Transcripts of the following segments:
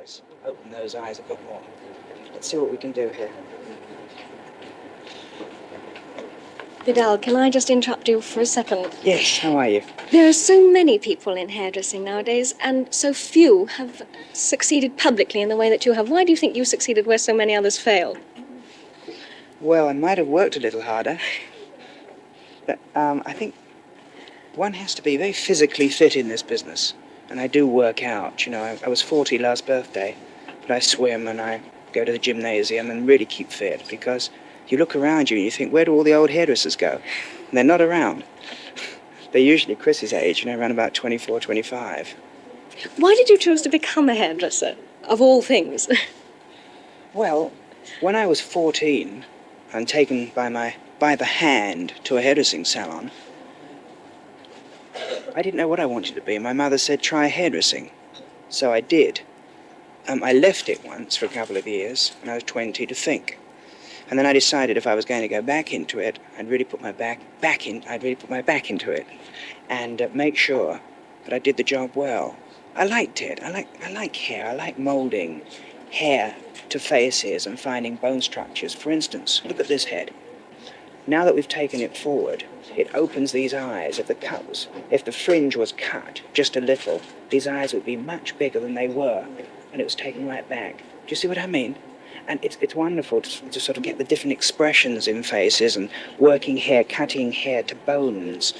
eyes, open those eyes a bit more. Let's see what we can do here. Vidal, can I just interrupt you for a second? Yes, how are you? There are so many people in hairdressing nowadays, and so few have succeeded publicly in the way that you have. Why do you think you succeeded where so many others failed? Well, I might have worked a little harder. But I think one has to be very physically fit in this business. And I do work out. You know, I was 40 last birthday, but I swim and I go to the gymnasium and really keep fit, because you look around you and you think, where do all the old hairdressers go? And they're not around. They're usually Chris's age, you know, around about 24, 25. Why did you choose to become a hairdresser, of all things? Well, when I was 14 and taken by the hand to a hairdressing salon, I didn't know what I wanted to be. My mother said, try hairdressing. So I did. I left it once for a couple of years when I was 20 to think. And then I decided if I was going to go back into it, I'd really put my back into it and make sure that I did the job well. I liked it. I like hair. I like molding hair to faces and finding bone structures. For instance, look at this head. Now that we've taken it forward, it opens these eyes. If the fringe was cut just a little, these eyes would be much bigger than they were, and it was taken right back. Do you see what I mean? And it's wonderful to sort of get the different expressions in faces and working hair, cutting hair to bones,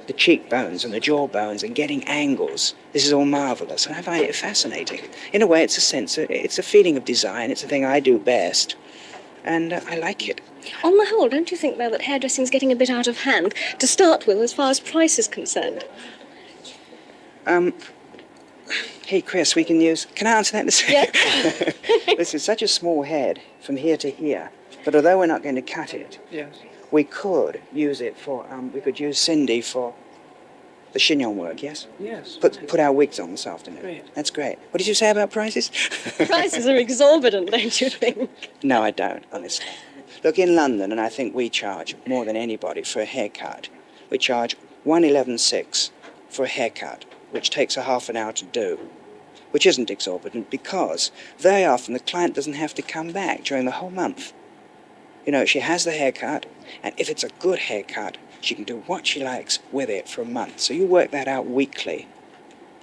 the cheekbones and the jawbones and getting angles. This is all marvelous, and I find it fascinating. In a way, it's a feeling of design. It's a thing I do best, and I like it. On the whole, don't you think, though, that hairdressing's getting a bit out of hand, to start with, as far as price is concerned? Hey, Chris, can I answer that in a second? Yeah. This is such a small head from here to here, but although we're not going to cut it, Yes. we could use it for, we could use Cindy for the chignon work, yes? Yes. Put our wigs on this afternoon. Great. That's great. What did you say about prices? Prices are exorbitant, don't you think? No, I don't, honestly. Look, in London, and I think we charge more than anybody for a haircut. We charge £111.6 for a haircut, which takes a half an hour to do, which isn't exorbitant because very often the client doesn't have to come back during the whole month. You know, she has the haircut, and if it's a good haircut, she can do what she likes with it for a month. So you work that out weekly.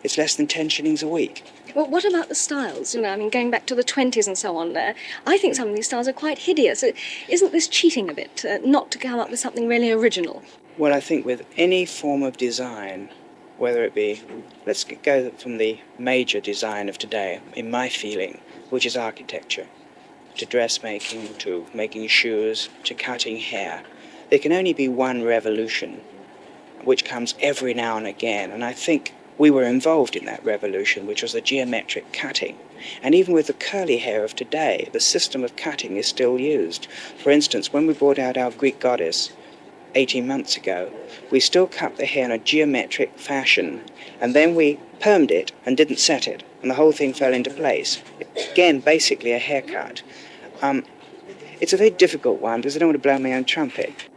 It's less than 10 shillings a week. Well, what about the styles? You know, I mean, going back to the 20s and so on there, I think some of these styles are quite hideous. Isn't this cheating a bit, not to come up with something really original? Well, I think with any form of design, whether it be, let's go from the major design of today, in my feeling, which is architecture, to dressmaking, to making shoes, to cutting hair. There can only be one revolution, which comes every now and again, and I think we were involved in that revolution, which was the geometric cutting. And even with the curly hair of today, the system of cutting is still used. For instance, when we brought out our Greek goddess 18 months ago, we still cut the hair in a geometric fashion, and then we permed it and didn't set it, and the whole thing fell into place. Again, basically a haircut. It's a very difficult one because I don't want to blow my own trumpet.